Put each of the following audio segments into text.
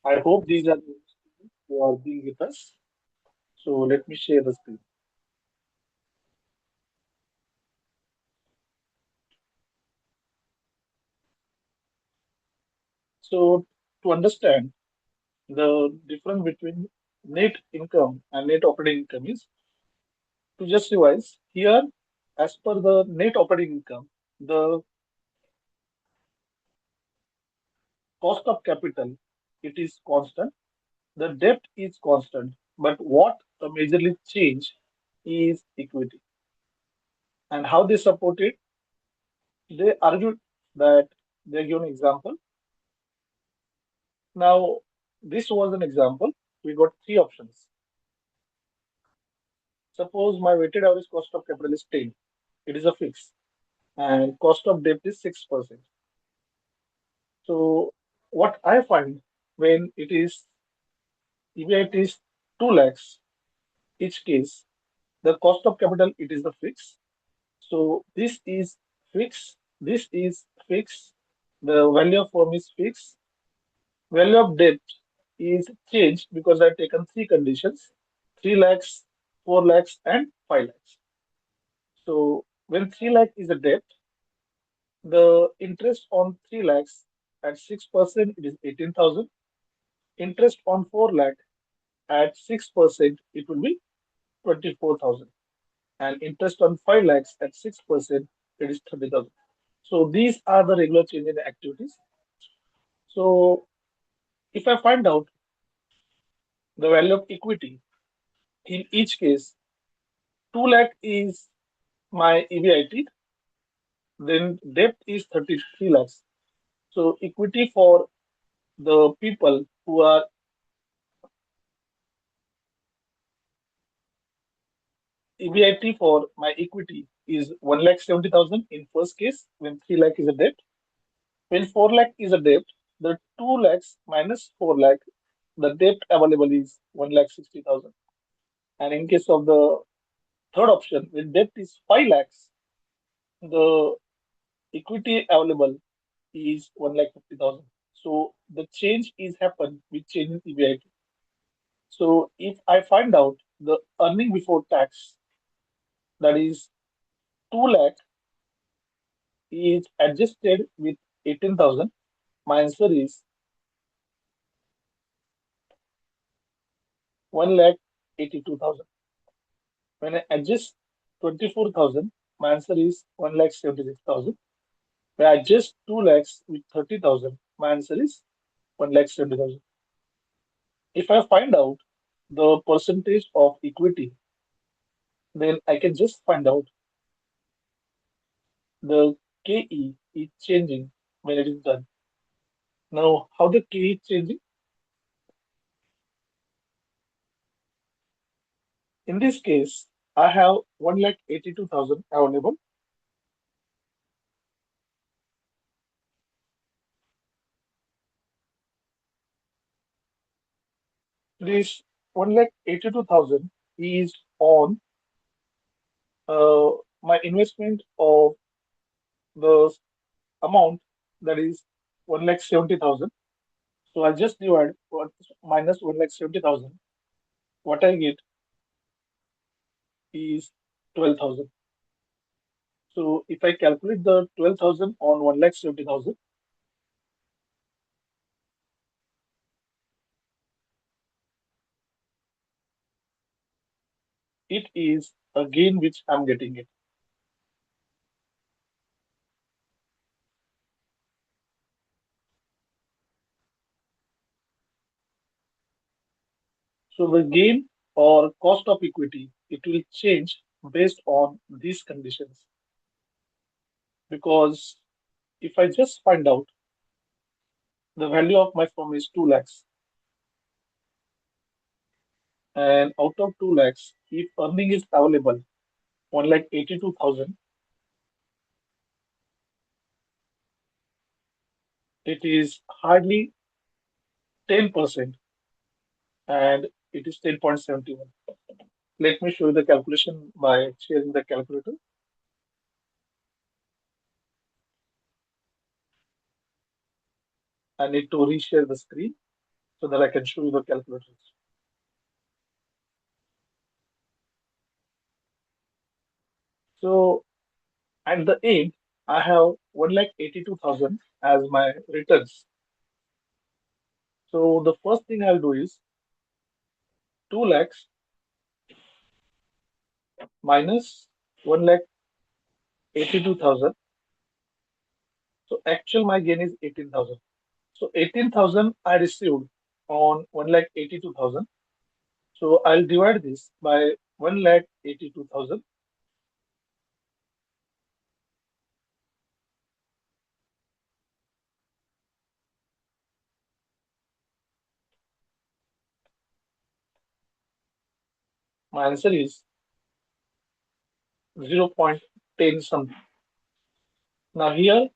I hope these are the students who are being with us. So let me share the screen. So to understand the difference between net income and net operating income is to just revise here as per the net operating income, the cost of capital it is constant, the debt is constant, but what the majorly change is equity. And how they support it, they argued that they give an example. Now, this was an example. We got three options. Suppose my weighted average cost of capital is 10. It is a fix. And cost of debt is 6%. So what I find when it is even it is 2 lakhs each case, the cost of capital it is the fix. So this is fixed. This is fixed. The value of firm is fixed. Value of debt is changed because I've taken three conditions: 3 lakhs, 4 lakhs, and 5 lakhs. So when 3 lakh is a debt, the interest on 3 lakhs at 6% it is 18,000. Interest on 4 lakh at 6% it will be 24,000. And interest on 5 lakhs at 6% it is 30,000. So these are the regular change in activities. So if I find out the value of equity in each case, 2 lakh is my EBIT, then debt is 33 lakhs. So equity for the people who are EBIT for my equity is 1 lakh 70,000 in first case when 3 lakh is a debt. When 4 lakh is a debt, the 2 lakhs minus 4 lakh, the debt available is 1 lakh 60,000. And in case of the third option, when debt is 5 lakhs, the equity available is 1 lakh 50,000. So the change is happened with change in EBIT. So if I find out the earning before tax, that is 2 lakh is adjusted with 18,000, my answer is 1 lakh 82,000. When I adjust 24,000, my answer is 1 lakh 76,000. When I adjust 2 lakhs with 30,000, my answer is 1 lakh 70,000. If I find out the percentage of equity, then I can just find out the KE is changing when it is done. Now, how the KE is changing? In this case, I have 1 lakh 82,000 available. This 1 lakh 82,000 is on uh, my investment of the amount that is 1 lakh 70,000. So I just divide minus 1 lakh 70,000. What I get is 12,000. So if I calculate the 12,000 on 1 lakh 70,000, it is a gain which I'm getting it. So the gain or cost of equity, it will change based on these conditions. Because if I just find out the value of my firm is 2 lakhs, and out of 2 lakhs, if earning is available 1 lakh 82,000, it is hardly 10% and it is 10.71. Let me show you the calculation by sharing the calculator. I need to reshare the screen. so that I can show you the calculators. So at the end, I have 1,82,000 as my returns. So the first thing I'll do is 2 lakhs minus 1,82,000. So actual my gain is 18,000. So 18,000 I received on 1,82,000. So I'll divide this by 1,82,000. My answer is 0.10 something. Now here,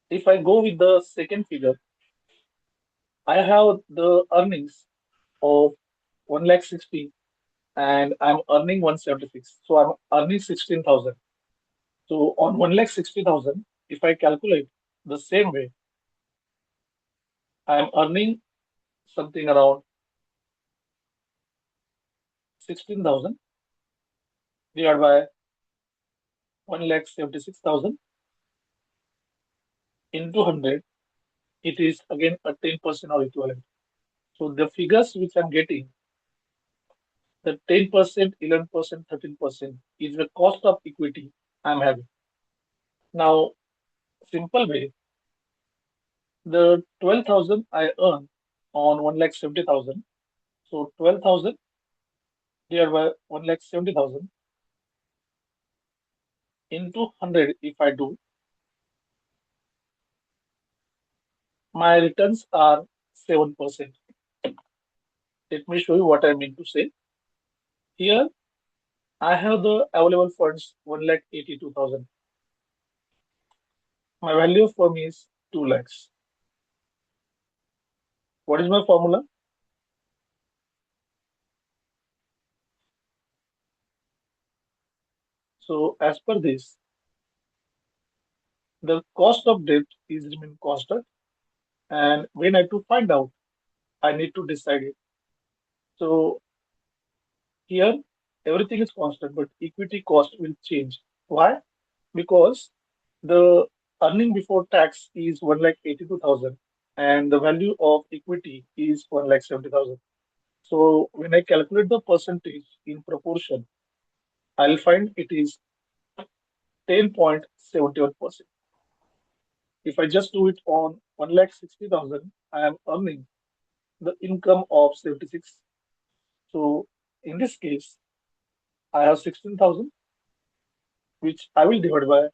if I go with the second figure, I have the earnings of 1,60,000 and I'm earning 176. So I'm earning 16,000. So on 1,60,000, if I calculate the same way, I'm earning something around 16,000 divided by 1,76,000 into 100. It is again a 10% or equivalent. So the figures which I'm getting, the 10%, 11%, 13% is the cost of equity I'm having. Now, simple way, the 12,000 I earn on 1,70,000. So 12,000 divided by 1,70,000 into 100 if I do, my returns are 7%. Let me show you what I mean to say. Here I have the available funds 1,82,000. My value of firm is 2 lakhs. What is my formula? So as per this, the cost of debt is remain constant, and when I to find out, I need to decide it. So here everything is constant, but equity cost will change. Why? Because the earning before tax is 1,82,000 and the value of equity is 1,70,000. So when I calculate the percentage in proportion, I'll find it is 10.71%. If I just do it on 1,60,000, I am earning the income of 76. So in this case, I have 16,000, which I will divide by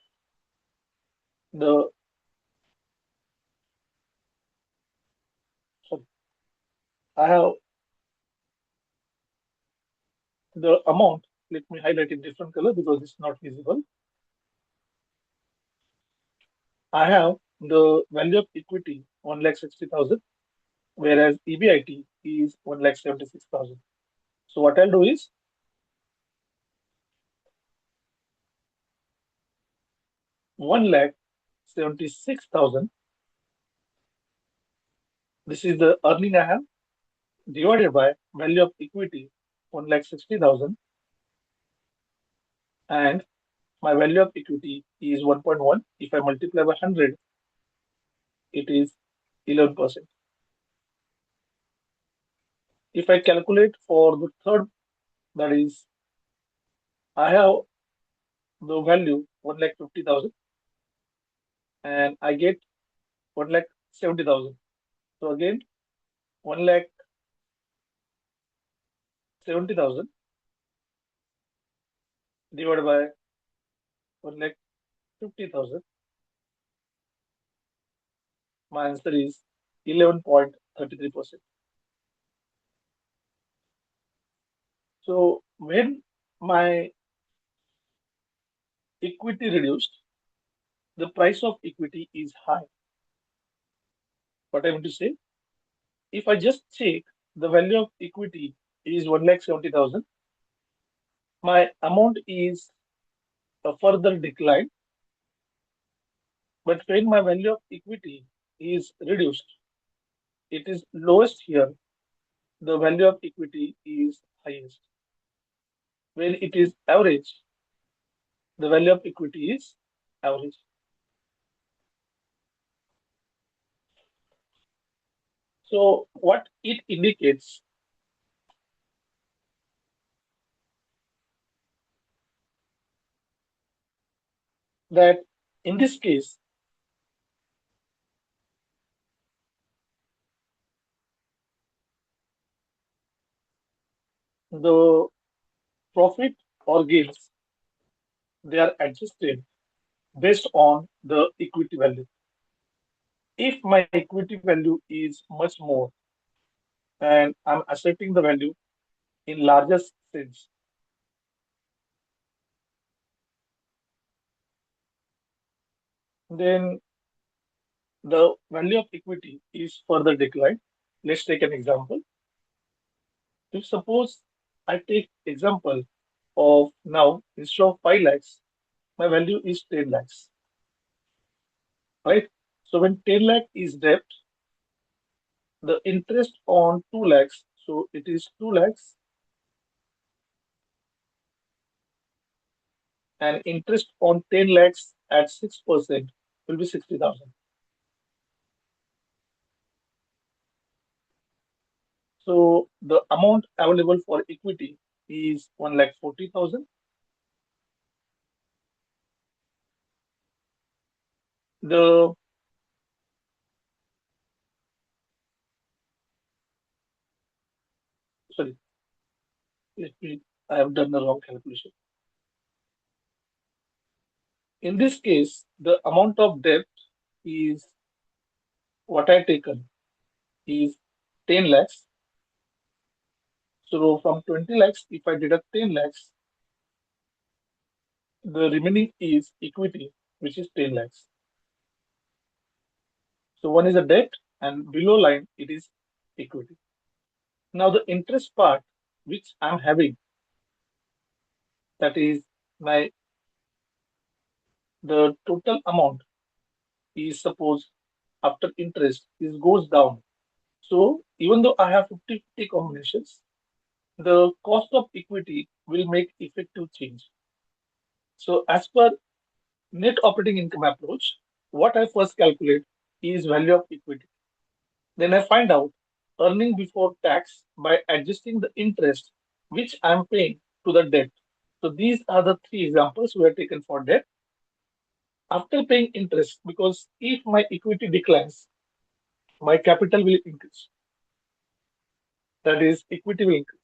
the, sorry, I have the amount. Let me highlight in different color because it's not visible. I have the value of equity 1,60,000, whereas EBIT is 1,76,000. So what I'll do is 1,76,000. This is the earning I have divided by value of equity 1,60,000, and my value of equity is 1.1. If I multiply by 100, it is 11%. If I calculate for the third, that is, I have the value 1,50,000 and I get 1,70,000. So again, 1,70,000 divided by 1,50,000. My answer is 11.33%. So when my equity reduced, the price of equity is high. What I mean to say, if I just check the value of equity is 1,70,000, my amount is a further decline. But when my value of equity is reduced, it is lowest here, the value of equity is highest. When it is average, the value of equity is average. So what it indicates that in this case, the profit or gains, they are adjusted based on the equity value. If my equity value is much more and I'm asserting the value in larger sense, then the value of equity is further declined. Let's take an example. If suppose I take example of now instead of 5 lakhs, my value is 10 lakhs, right? So when 10 lakh is debt, the interest on 2 lakhs, so it is 2 lakhs and interest on 10 lakhs at 6% will be 60,000. So the amount available for equity is 1,40,000. The sorry, let me, I have done the wrong calculation. In this case, the amount of debt is what I taken is 10 lakhs. So from 20 lakhs, if I deduct 10 lakhs, the remaining is equity, which is 10 lakhs. So one is a debt, and below line it is equity. Now the interest part, which I'm having, that is my the total amount is suppose after interest is goes down. So even though I have 50-50 combinations, the cost of equity will make effective change. So as per net operating income approach, what I first calculate is value of equity. Then I find out earning before tax by adjusting the interest which I am paying to the debt. So these are the three examples we have taken for debt. After paying interest, because if my equity declines, my capital will increase. That is, equity will increase.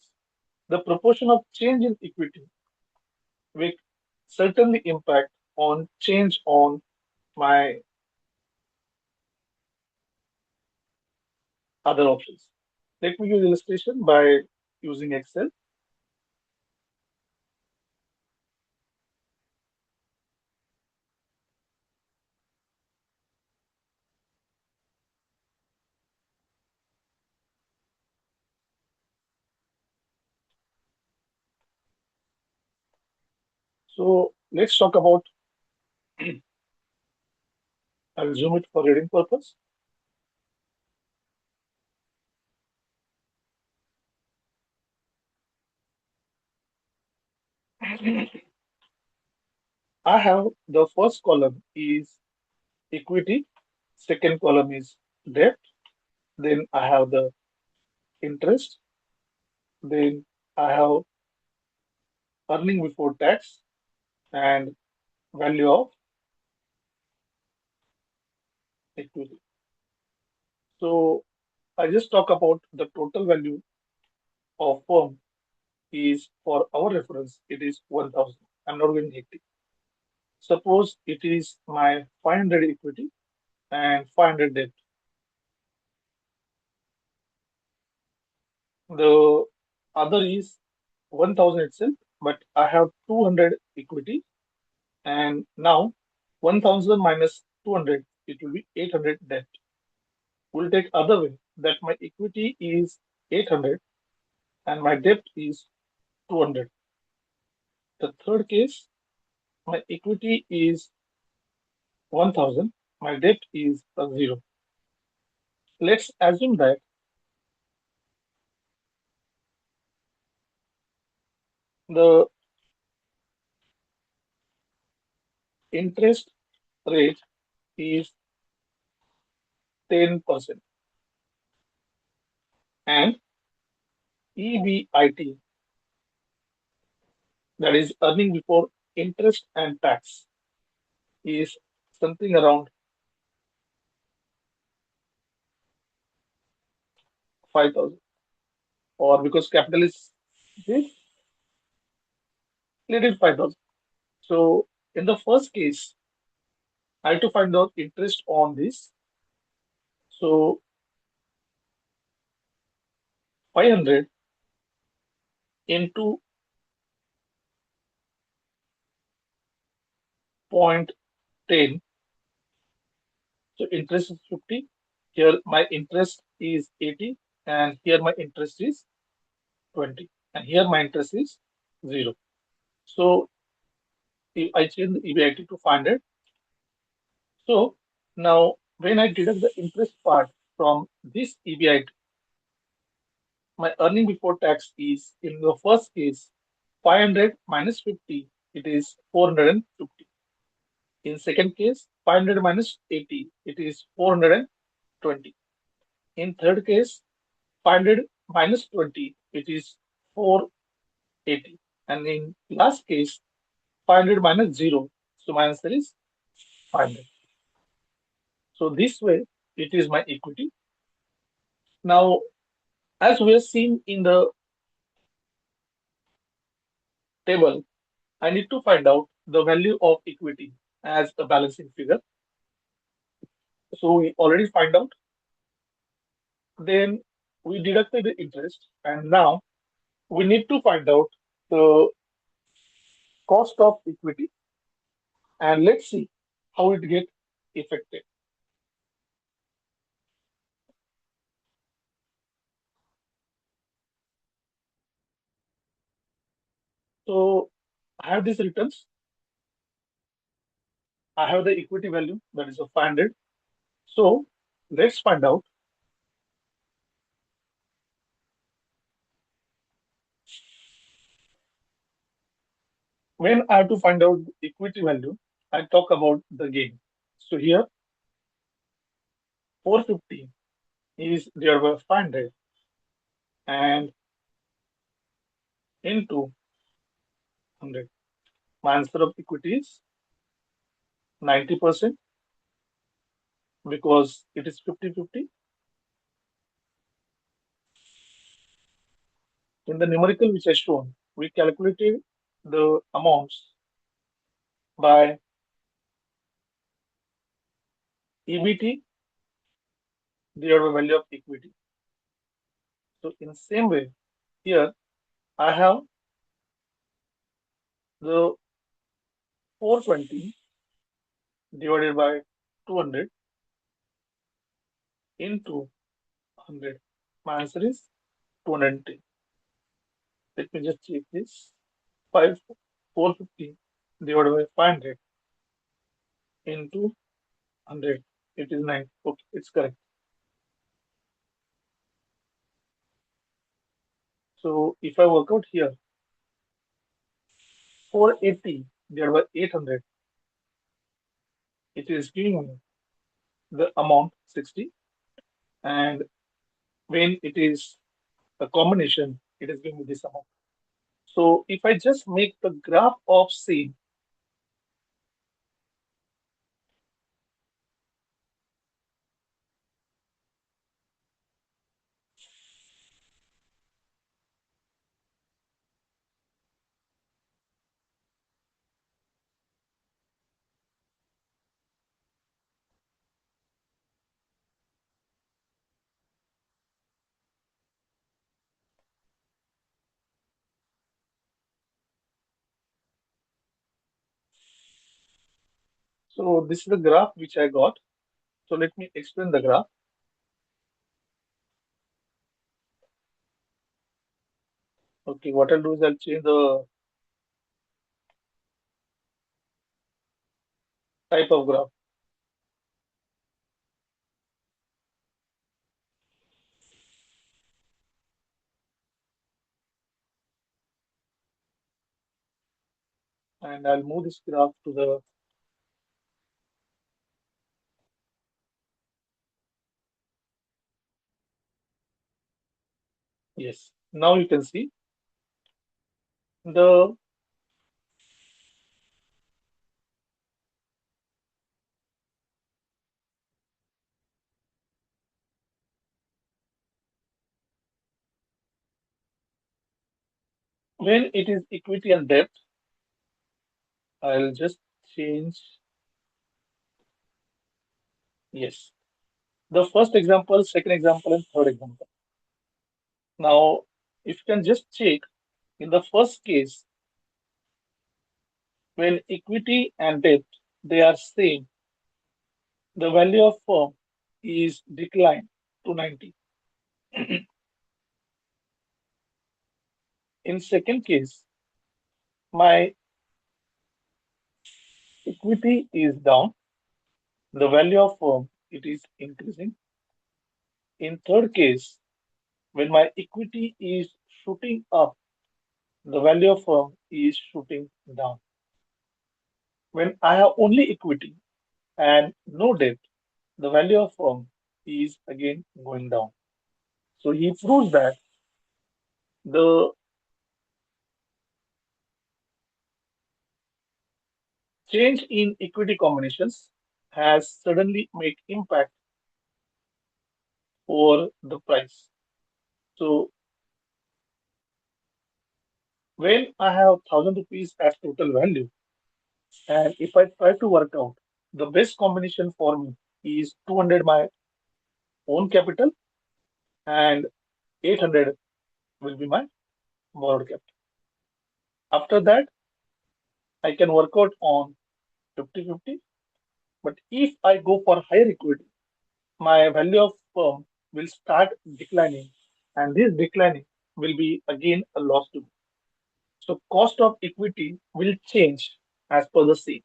The proportion of change in equity will certainly impact on change on my other options. Let me use illustration by using Excel. So let's talk about, I'll zoom it for reading purpose. I have the first column is equity, second column is debt, then I have the interest, then I have earning before tax and value of equity. So I just talk about the total value of firm is for our reference, it is 1,000. I'm not going 80. Suppose it is my 500 equity and 500 debt. The other is 1,000 itself, but I have 200 equity and now 1,000 minus 200, it will be 800 debt. We'll take other way that my equity is 800 and my debt is 200. The third case, my equity is 1,000, my debt is 0. Let's assume that the interest rate is 10% and EBIT, that is earning before interest and tax, is something around 5,000. Or because capital is this, let it 5,000. So in the first case, I have to find out interest on this. So 500 into point 10. So interest is 50. Here my interest is 80, and here my interest is 20, and here my interest is 0. So if I change the EBIT to 500. So now when I deduct the interest part from this EBIT, my earning before tax is, in the first case, 500 minus 50, it is 450. In second case, 500 minus 80, it is 420. In third case, 500 minus 20, it is 480. And in last case, 500 minus 0, so my answer is 500. So this way, it is my equity. Now, as we have seen in the table, I need to find out the value of equity as a balancing figure. So we already find out. Then we deducted the interest, and now we need to find out the cost of equity, and let's see how it get affected. So I have these returns. I have the equity value, that is of 500. So let's find out. When I have to find out the equity value, I talk about the gain. So here 450 is divided by 500 and into 100. My answer of equity is 90% because it is 50-50. In the numerical which I shown, we calculated the amounts by EBT divided by value of equity. So in same way, here I have the 420 divided by 200 into 100. My answer is 210. Let me just check this. 5 450 divided by 500 into 100. It is 9. Okay, it's correct. So if I work out here, 480 divided by 800, it is giving me the amount 60. And when it is a combination, it is giving me this amount. So if I just make the graph of same, so this is the graph which I got. So let me explain the graph. Okay, what I'll do is I'll change the type of graph. And I'll move this graph to the, yes. Now you can see the when it is equity and debt, I'll just change, yes. The first example, second example, and third example. Now, if you can just check in the first case, when equity and debt they are same, the value of firm is declined to 90. In second case, my equity is down, the value of firm it is increasing. In third case, when my equity is shooting up, the value of firm is shooting down. When I have only equity and no debt, the value of firm is again going down. So he proves that the change in equity combinations has suddenly made impact over the price. So when I have 1,000 rupees as total value, and if I try to work out the best combination for me is 200 my own capital and 800 will be my borrowed capital. After that, I can work out on 50-50. But if I go for higher equity, my value of firm will start declining, and this declining will be again a loss to me. So cost of equity will change as per the same.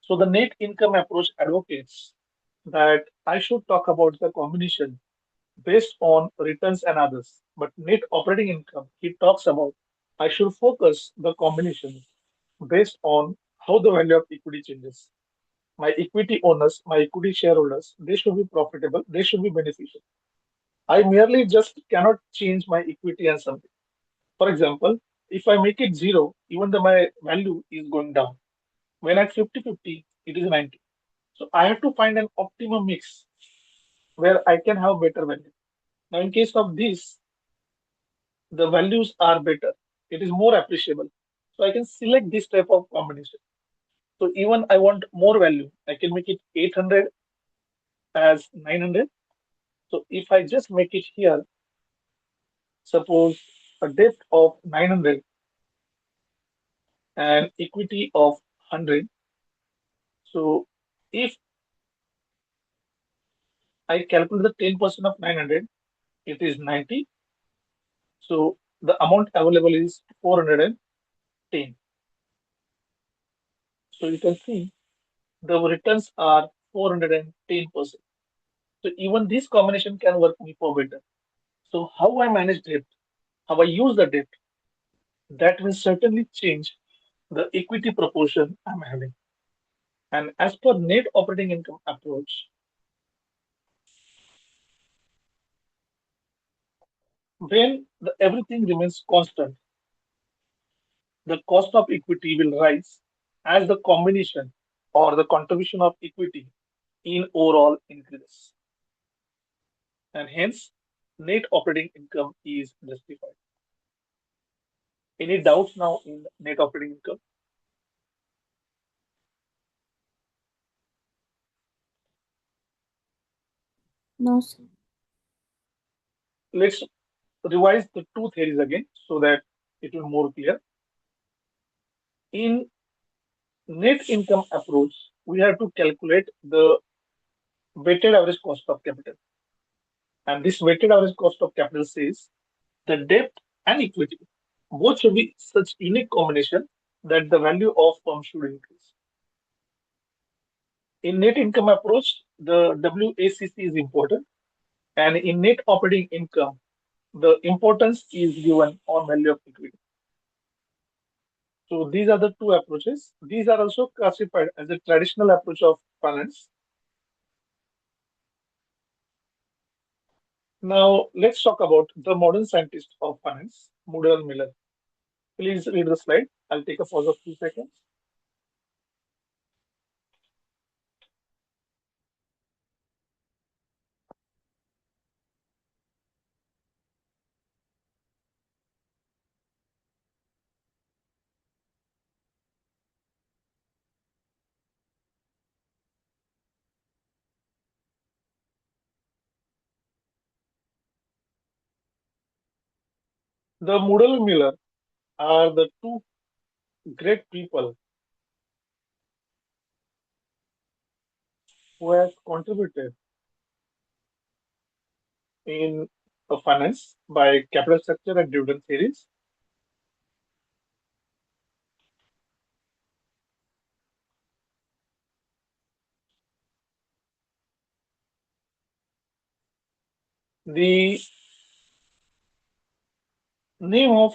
So the net income approach advocates that I should talk about the combination based on returns and others. But net operating income, he talks about I should focus the combination based on how the value of equity changes. My equity owners, my equity shareholders, they should be profitable, they should be beneficial. I merely just cannot change my equity and something. For example, if I make it zero, even though my value is going down. When at 50-50, it is 90. So I have to find an optimum mix where I can have better value. Now, in case of this, the values are better. It is more appreciable. So I can select this type of combination. So even I want more value, I can make it 800 as 900. So if I just make it here, suppose a depth of 900 and equity of 100. So if I calculate the 10% of 900, it is 90. So the amount available is 410. So you can see the returns are 410%. So even this combination can work me for better. So how I manage debt, how I use the debt, that will certainly change the equity proportion I'm having. And as per net operating income approach, when everything remains constant, the cost of equity will rise as the combination or the contribution of equity in overall increases. And hence, net operating income is justified. Any doubts now in net operating income? No, sir. Let's revise the two theories again so that it will more clear. In net income approach, we have to calculate the weighted average cost of capital. And this weighted average cost of capital says the debt and equity both should be such unique combination that the value of firm should increase. In net income approach, the WACC is important, and in net operating income, the importance is given on value of equity. So these are the two approaches. These are also classified as a traditional approach of finance. Now let's talk about the modern scientist of finance, Mudal Miller. Please read the slide. I'll take a pause of 2 seconds. The Mudal Miller are the two great people who have contributed in finance by capital structure and dividend theories. The name of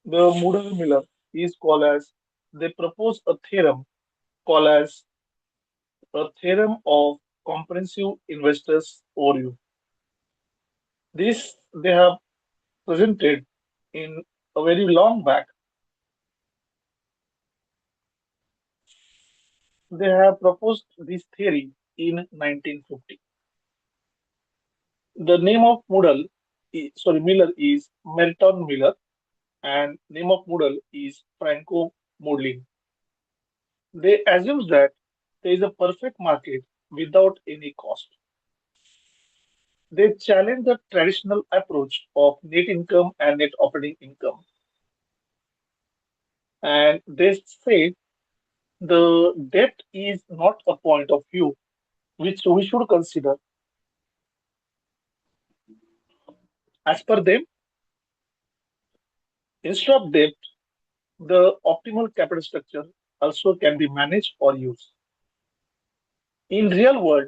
the Mudal Miller is called as they propose a theorem called as a theorem of comprehensive investors overview. This they have presented in a very long back. They have proposed this theory in 1950. The name of Miller is Merton Miller, and name of model is Franco modeling. They assume that there is a perfect market without any cost. They challenge the traditional approach of net income and net operating income. And they say the debt is not a point of view which we should consider. As per them, instead of debt, the optimal capital structure also can be managed or used. In real world,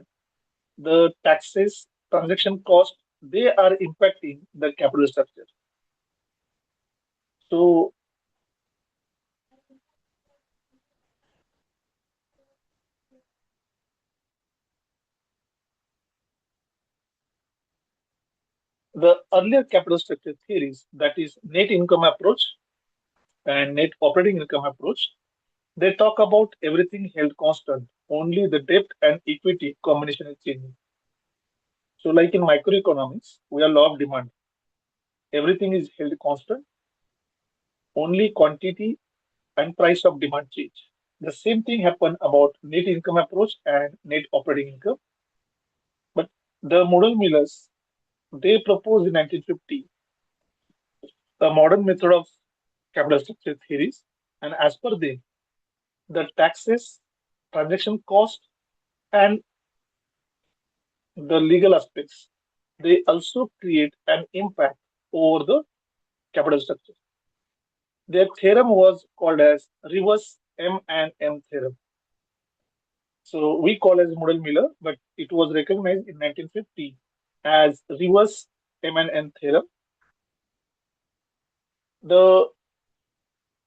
the taxes, transaction cost, they are impacting the capital structure. So the earlier capital structure theories, that is net income approach and net operating income approach, they talk about everything held constant. Only the debt and equity combination is changing. So like in microeconomics, we have law of demand. Everything is held constant. Only quantity and price of demand change. The same thing happened about net income approach and net operating income. But the model Millers, they proposed in 1950 a modern method of capital structure theories. And as per them, the taxes, transaction cost, and the legal aspects, they also create an impact over the capital structure. Their theorem was called as reverse M and M theorem. So we call as model Miller, but it was recognized in 1950 as reverse M and M theorem. The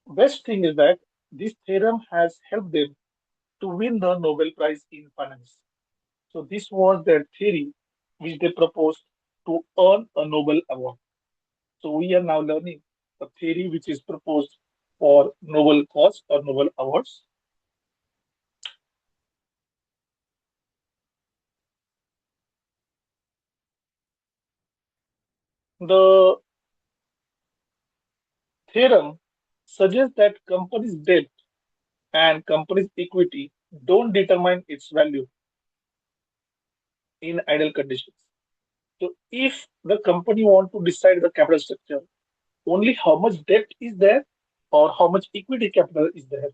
best thing is that this theorem has helped them to win the Nobel Prize in Finance. So this was their theory which they proposed to earn a Nobel Award. So we are now learning a theory which is proposed for Nobel cause or Nobel Awards. The theorem suggests that companies' debt and companies' equity don't determine its value in ideal conditions. So if the company want to decide the capital structure, only how much debt is there or how much equity capital is there,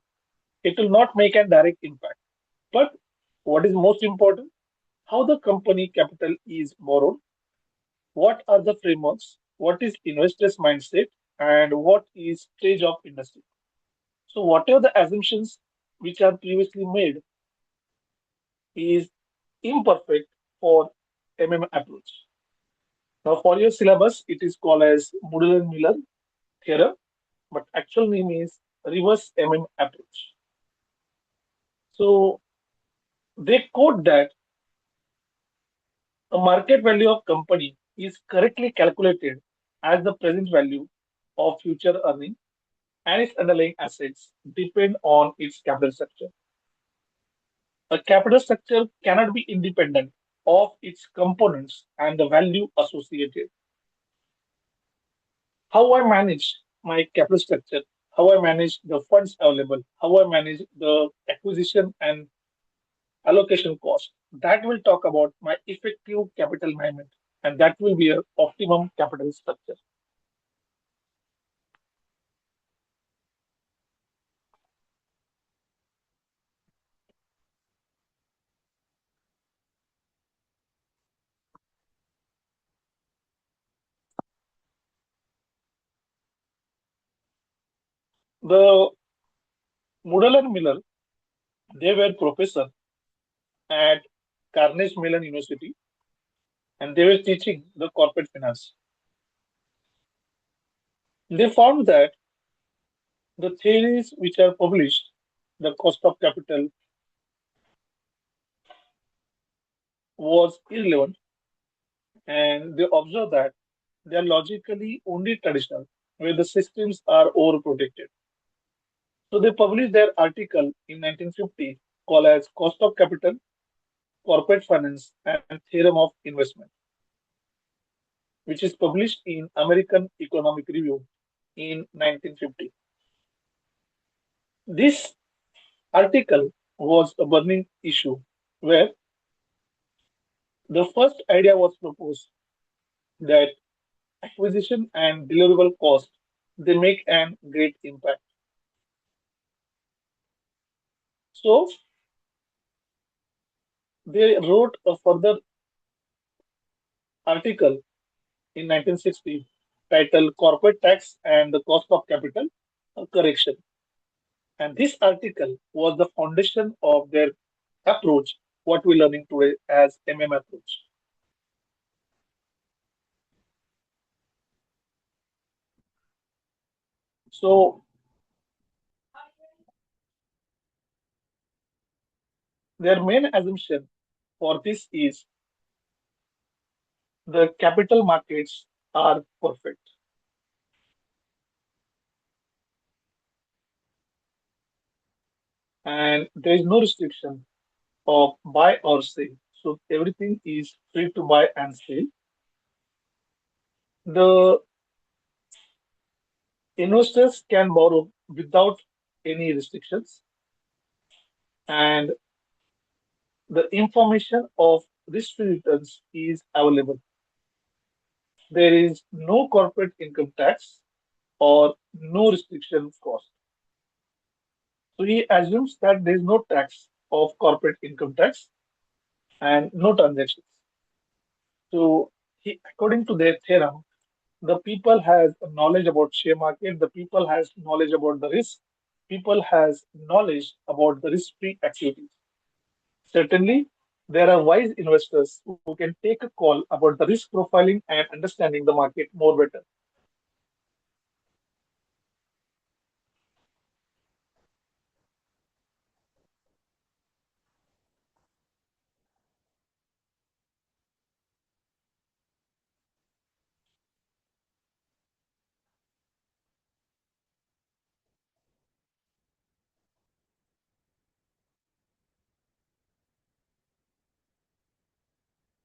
it will not make a direct impact. But what is most important, how the company capital is borrowed, what are the frameworks, what is investors mindset, and what is stage of industry. So whatever the assumptions which are previously made is imperfect for MM approach. Now for your syllabus, it is called as Mudler-Miller theorem, but actual name is reverse MM approach. So they quote that a market value of company is correctly calculated as the present value of future earning and its underlying assets depend on its capital structure. A capital structure cannot be independent of its components and the value associated. How I manage my capital structure, how I manage the funds available, how I manage the acquisition and allocation cost. That will talk about my effective capital management, and that will be a optimum capital structure. The Moodle and Miller, they were professor at Carnegie Mellon University, and they were teaching the corporate finance. They found that the theories which are published, the cost of capital was irrelevant, and they observed that they are logically only traditional, where the systems are overprotected. So they published their article in 1950 called as Cost of Capital, Corporate Finance, and Theorem of Investment, which is published in American Economic Review in 1950. This article was a burning issue where the first idea was proposed that acquisition and deliverable cost they make an great impact. So they wrote a further article in 1960 titled Corporate Tax and the Cost of Capital Correction. And this article was the foundation of their approach, what we're learning today as MM approach. So their main assumption for this is the capital markets are perfect and there is no restriction of buy or sell. So everything is free to buy and sell. The investors can borrow without any restrictions, and the information of risk-free returns is available. There is no corporate income tax or no restriction cost. So he assumes that there is no tax of corporate income tax and no transactions. So according to their theorem, the people has knowledge about share market, the people has knowledge about the risk, people has knowledge about the risk-free activities. Certainly, there are wise investors who can take a call about the risk profiling and understanding the market more better.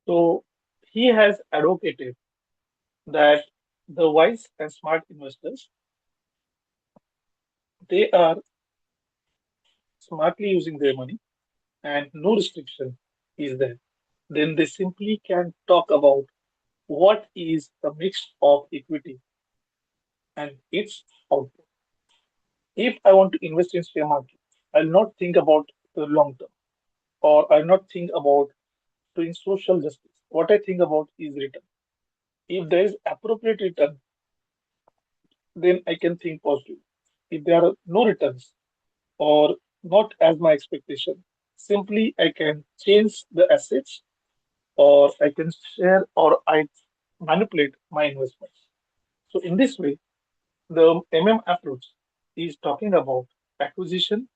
So he has advocated that the wise and smart investors they are smartly using their money and no restriction is there. Then they simply can talk about what is the mix of equity and its output. If I want to invest in share market, I'll not think about the long term or I'll not think about doing social justice. What I think about is return. If there is appropriate return, then I can think positive. If there are no returns, or not as my expectation. Simply, I can change the assets, or I can share, or I manipulate my investments. So, in this way, the approach is talking about acquisition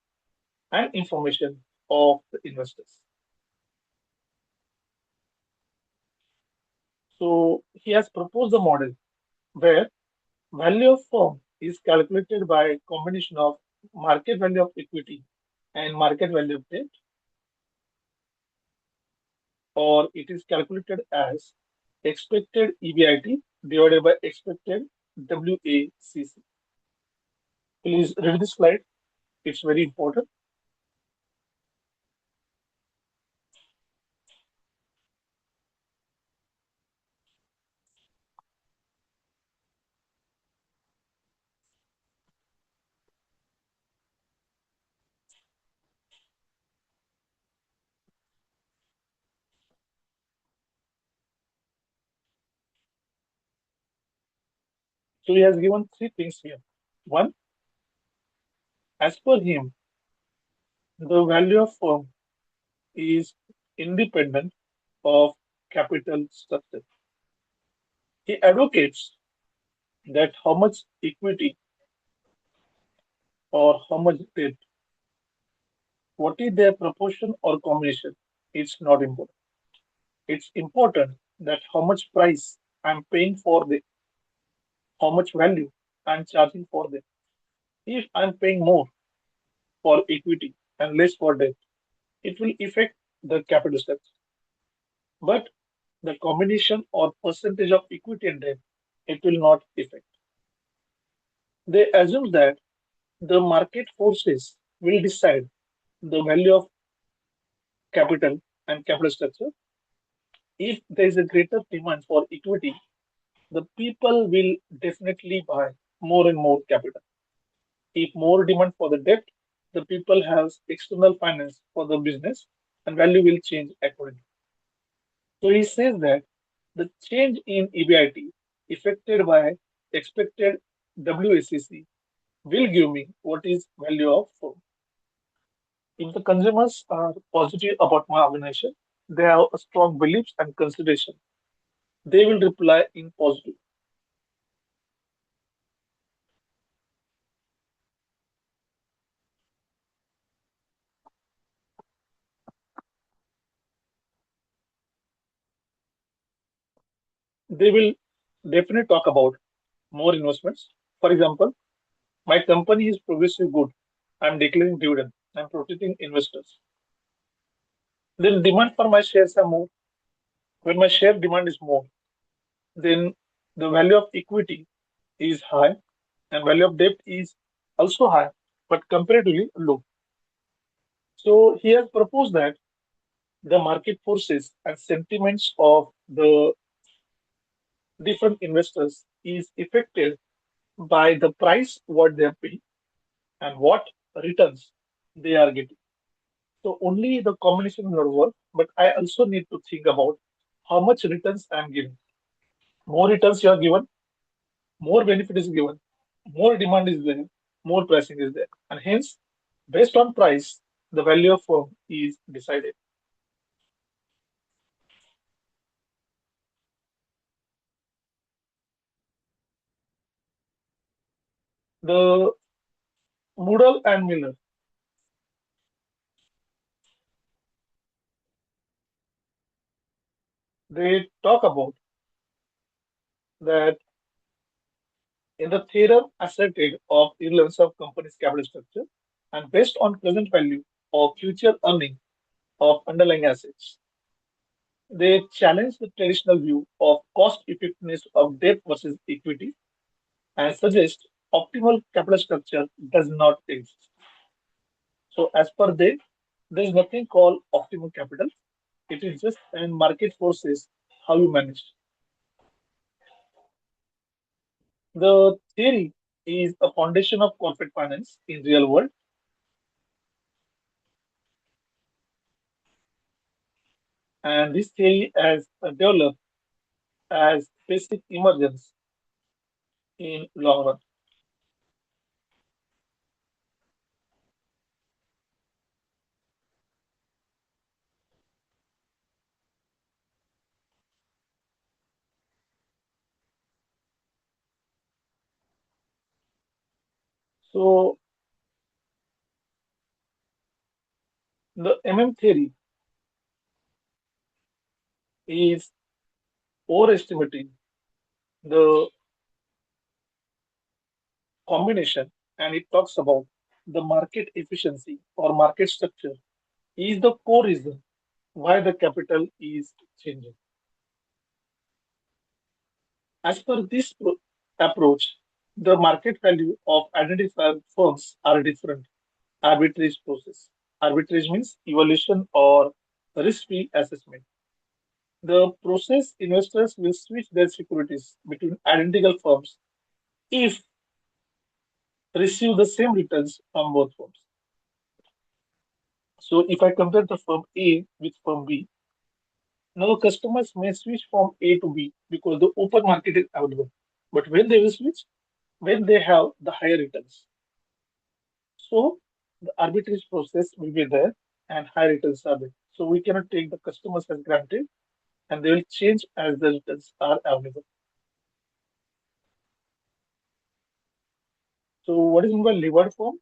and information of the investors. So, he has proposed a model where value of firm is calculated by a combination of market value of equity and market value of debt, or it is calculated as expected EBIT divided by expected WACC. Please read this slide. It's very important. So he has given three things here. One, as per him, the value of firm is independent of capital structure. He advocates that how much equity or how much debt, what is their proportion or combination, it's not important. It's important that how much price I'm paying for the, how much value I'm charging for them. If I'm paying more for equity and less for debt, it will affect the capital structure. But the combination or percentage of equity and debt, it will not affect. They assume that the market forces will decide the value of capital and capital structure. If there is a greater demand for equity, the people will definitely buy more and more capital. If more demand for the debt, the people have external finance for the business and value will change accordingly. So he says that the change in EBIT affected by expected WACC will give me what is value of firm. If the consumers are positive about my organization, they have a strong beliefs and consideration. They will reply in positive. They will definitely talk about more investments. For example, my company is progressive good. I'm declaring dividend. I'm protecting investors. Then demand for my shares are more. When my share demand is more, then the value of equity is high and value of debt is also high, but comparatively low. So he has proposed that the market forces and sentiments of the different investors is affected by the price what they are paying and what returns they are getting. So only the combination will work, but I also need to think about how much returns I am giving. More returns you are given, more benefit is given, more demand is there, more pricing is there. And hence, based on price, the value of firm is decided. The Moodle and Miller, they talk about that in the theorem asserted of irrelevance of company's capital structure and based on present value or future earning of underlying assets. They challenge the traditional view of cost effectiveness of debt versus equity and suggest optimal capital structure does not exist. So, as per they, there is nothing called optimal capital. It is just an market forces how you manage. The theory is a foundation of corporate finance in real world, and this theory has developed as basic emergence in long run. So the theory is overestimating the combination, and it talks about the market efficiency or market structure is the core reason why the capital is changing. As per this approach, the market value of identified firms are different. Arbitrage process. Arbitrage means evaluation or risk-free assessment. The process investors will switch their securities between identical firms if receive the same returns from both firms. So if I compare the firm A with firm B, now customers may switch from A to B because the open market is available. But when they will switch, when they have the higher returns. So the arbitrage process will be there and high returns are there. So we cannot take the customers as granted and they will change as the returns are available. So what is meant by levered form?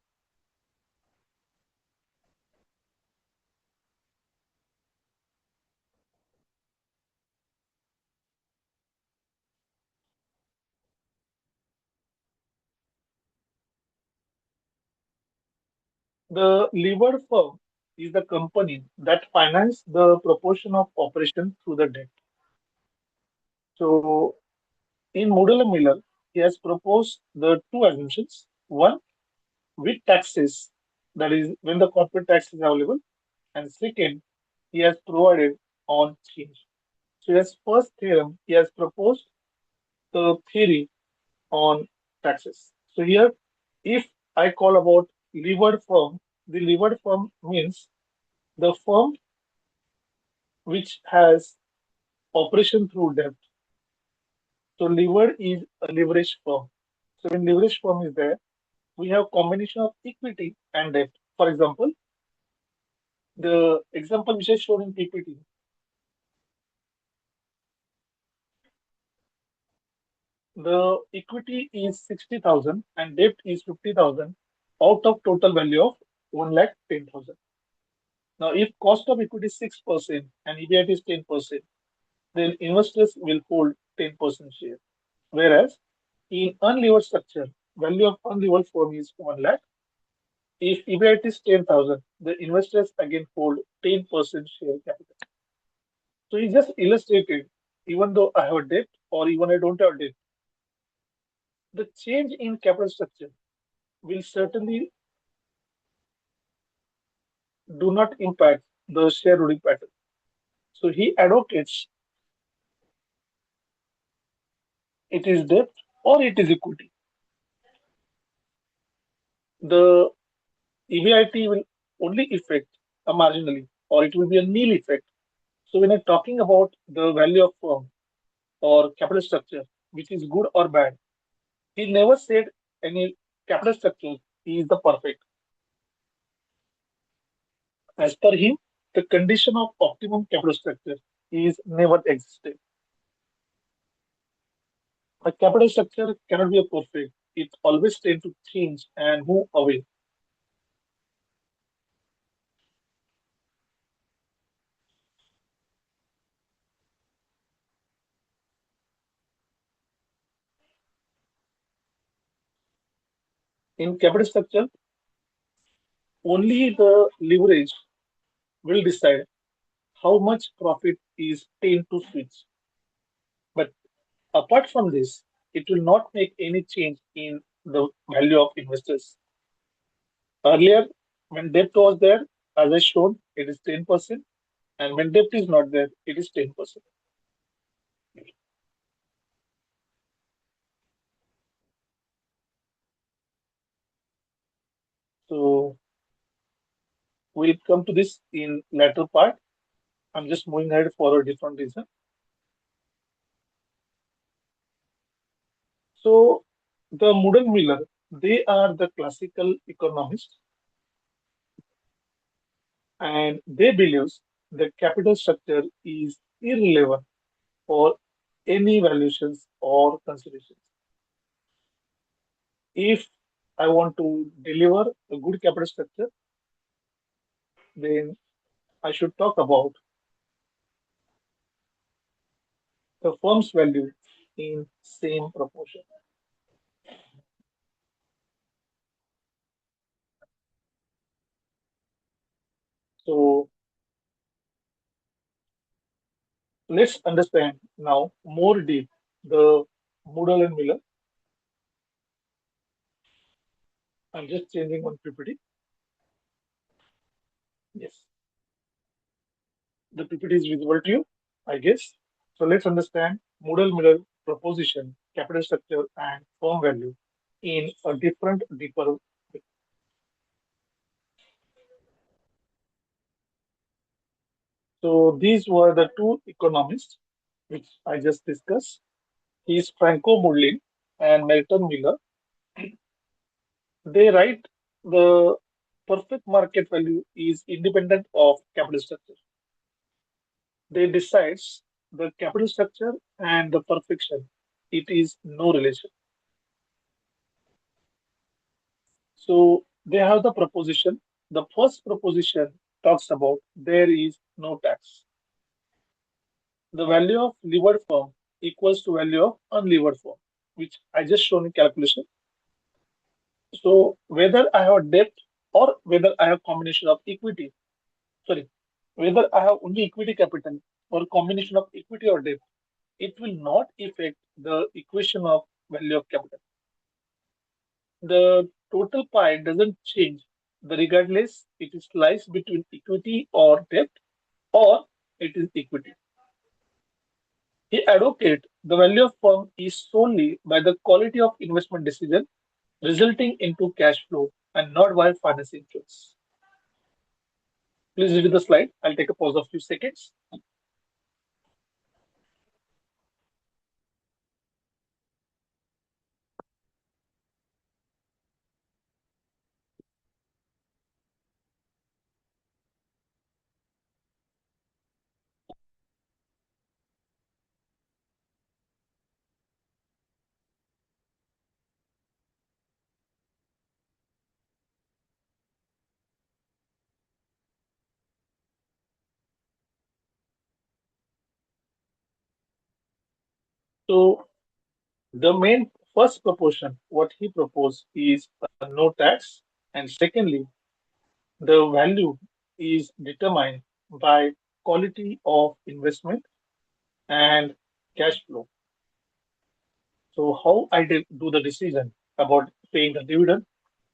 The levered firm is the company that finance the proportion of operation through the debt. So in Moodle and Miller, he has proposed the two assumptions. One, with taxes, that is when the corporate tax is available, and second, he has provided on change. So his first theorem, he has proposed the theory on taxes. So here, if I call about levered firm, the levered firm means the firm which has operation through debt. So levered is a leverage firm. So when leverage firm is there, we have combination of equity and debt. For example, the example which I showed in PPT, the equity is 60,000 and debt is 50,000 out of total value of 1,10,000. Now, if cost of equity is 6% and EBIT is 10%, then investors will hold 10% share. Whereas in unlevered structure, value of unlevered firm is 1 lakh. If EBIT is 10,000, the investors again hold 10% share capital. So he just illustrated, even though I have a debt or even I don't have debt, the change in capital structure will certainly do not impact the shareholding pattern. So he advocates it is debt or it is equity. The EBIT will only affect marginally or it will be a nil effect. So when I'm talking about the value of firm or capital structure, which is good or bad, he never said any capital structure is the perfect. As per him, the condition of optimum capital structure is never existed. A capital structure cannot be a perfect. It always tend to change and move away. In capital structure, only the leverage will decide how much profit is taken to switch. But apart from this, it will not make any change in the value of investors. Earlier, when debt was there, as I showed, it is 10%, and when debt is not there, it is 10%. So we'll come to this in later part. I'm just moving ahead for a different reason. So the Moodle Miller, they are the classical economists, and they believe the capital structure is irrelevant for any valuations or considerations. If I want to deliver a good capital structure, then I should talk about the firm's value in same proportion. So let's understand now more deep the Moodle and Miller. I'm just changing one PPT. Yes, the PPT is visible to you, I guess. So let's understand Moodle Miller proposition, capital structure, and firm value in a different, deeper way. So these were the two economists which I just discussed. He is Franco Moodlin and Melton Miller. They write the perfect market value is independent of capital structure. They decides the capital structure and the perfection. It is no relation. So they have the proposition. The first proposition talks about there is no tax. The value of levered firm equals to value of unlevered firm, which I just shown in calculation. So whether I have debt or whether I have combination of equity, sorry, whether I have only equity capital or combination of equity or debt, it will not affect the equation of value of capital. The total pie doesn't change. The regardless it is lies between equity or debt or it is equity. He advocates the value of firm is solely by the quality of investment decision resulting into cash flow and not by financing tools. Please read the slide. I'll take a pause of few seconds. So the main first proportion, what he proposed is no tax, and secondly, the value is determined by quality of investment and cash flow. So how I do the decision about paying the dividend,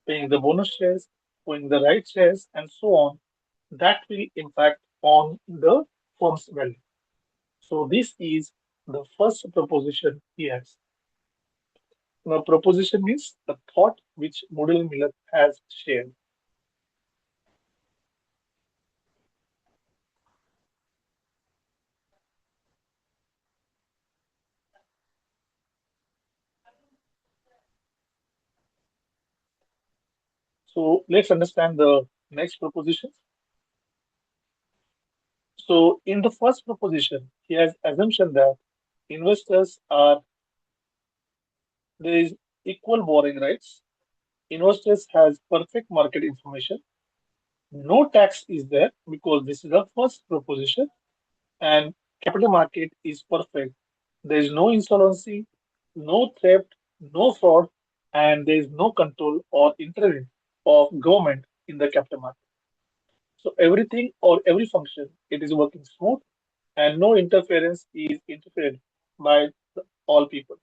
paying the bonus shares, paying the right shares, and so on, that will impact on the firm's value. So this is the first proposition he has. The proposition means the thought which Moodle Miller has shared. So let's understand the next proposition. So in the first proposition, he has assumption that investors are there is equal borrowing rights. Investors has perfect market information. No tax is there because this is the first proposition, and capital market is perfect. There is no insolvency, no theft, no fraud, and there is no control or intervention of government in the capital market. So everything or every function it is working smooth and no interference is interfered by all people.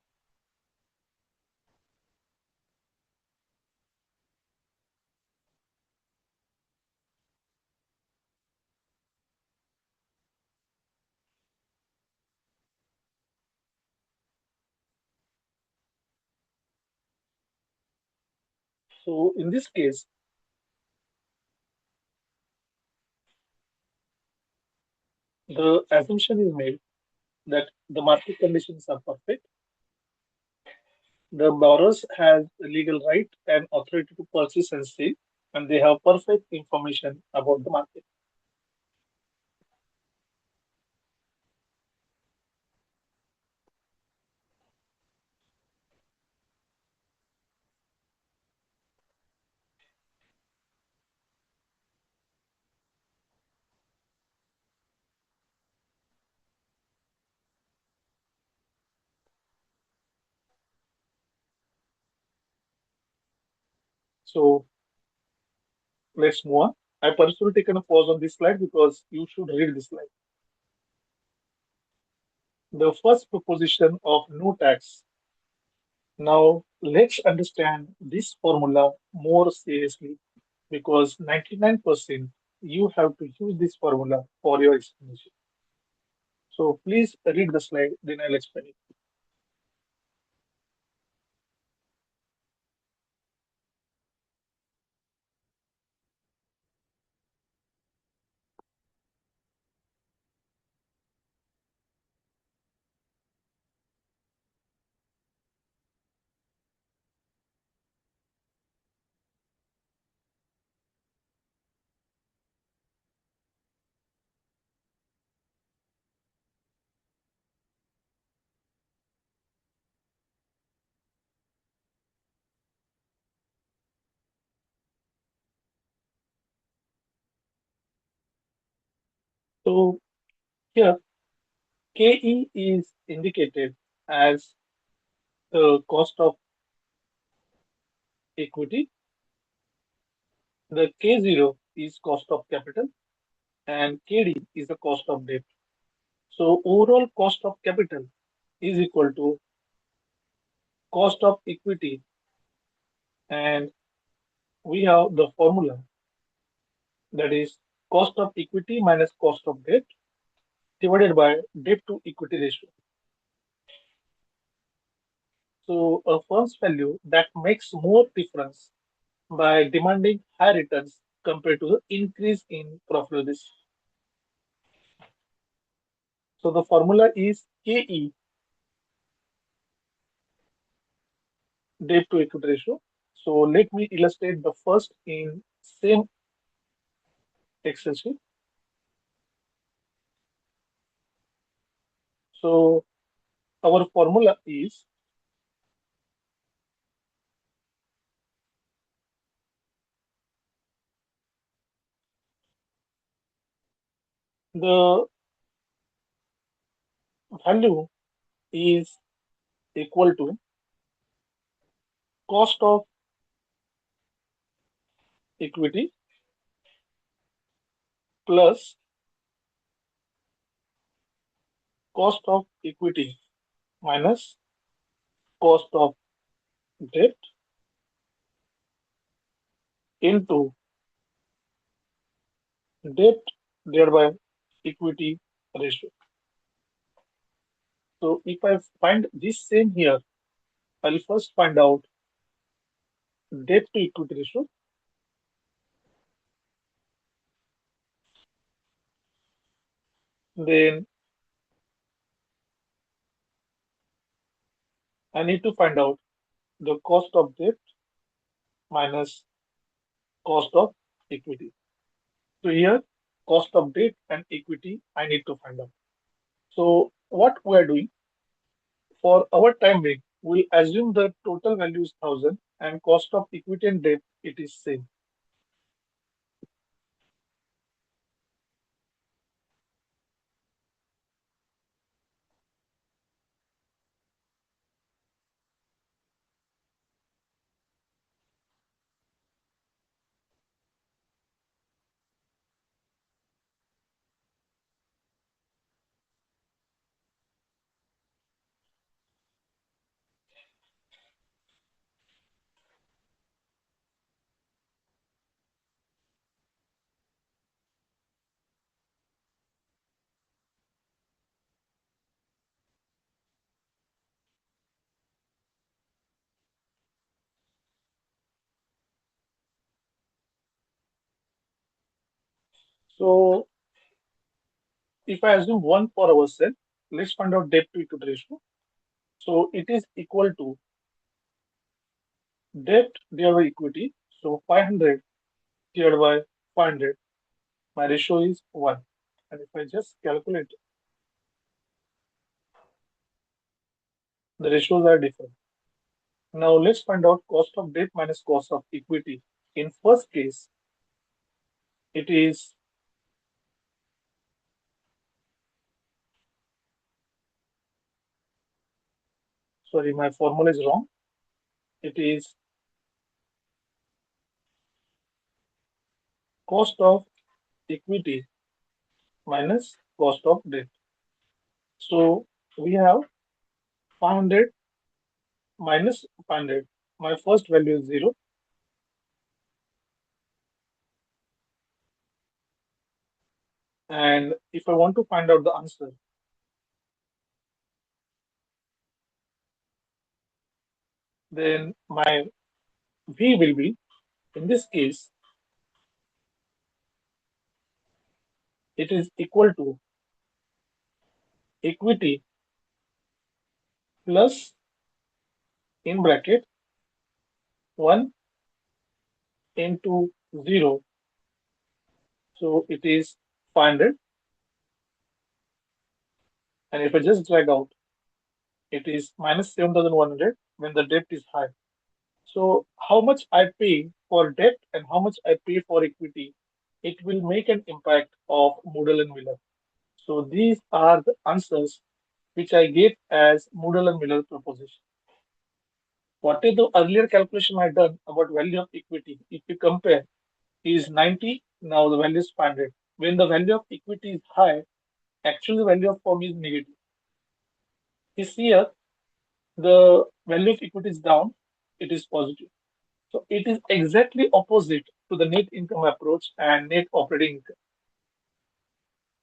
So in this case, the assumption is made that the market conditions are perfect. The borrowers have the legal right and authority to purchase and sell, and they have perfect information about the market. So let's move on. I personally taken a pause on this slide because you should read this slide. The first proposition of no tax. Now let's understand this formula more seriously because 99% you have to use this formula for your explanation. So please read the slide, then I'll explain it. So here KE is indicated as the cost of equity, the K0 is cost of capital, and KD is the cost of debt. So overall cost of capital is equal to cost of equity, and we have the formula that is cost of equity minus cost of debt divided by debt to equity ratio. So a firm's value that makes more difference by demanding high returns compared to the increase in profitability. So the formula is KE, debt to equity ratio. So let me illustrate the first in same Excel sheet. So our formula is the value is equal to cost of equity plus cost of equity minus cost of debt into debt divided by equity ratio. So if I find this same here, I'll first find out debt to equity ratio, then I need to find out the cost of debt minus cost of equity. So here, cost of debt and equity I need to find out. So what we are doing for our time being, we assume the total value is 1000 and cost of equity and debt it is same. So if I assume one for ourselves, let's find out debt to equity ratio. So it is equal to debt divided by equity. So 500 divided by 500, my ratio is 1. And if I just calculate, the ratios are different. Now let's find out cost of debt minus cost of equity. In first case, it is, sorry, my formula is wrong. It is cost of equity minus cost of debt. So we have 500 minus 500. My first value is 0. And if I want to find out the answer, then my V will be, in this case, it is equal to equity plus in bracket 1 into 0. So it is 500. And if I just drag out, it is minus 7,100 when the debt is high. So how much I pay for debt and how much I pay for equity, it will make an impact of Moodle and Miller. So these are the answers which I get as Moodle and Miller proposition. What is the earlier calculation I done about value of equity? If you compare, is 90, now the value is 500. When the value of equity is high, actually the value of firm is negative. This year, the value of equity is down, it is positive. So it is exactly opposite to the net income approach and net operating income.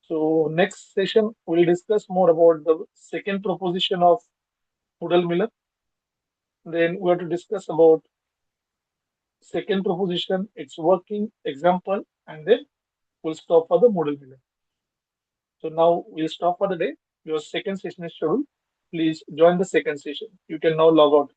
So next session, we'll discuss more about the second proposition of Hoodle Miller. Then we have to discuss about second proposition, its working example, and then we'll stop for the model Miller. So now we'll stop for the day. Your second session is scheduled. Please join the second session. You can now log out.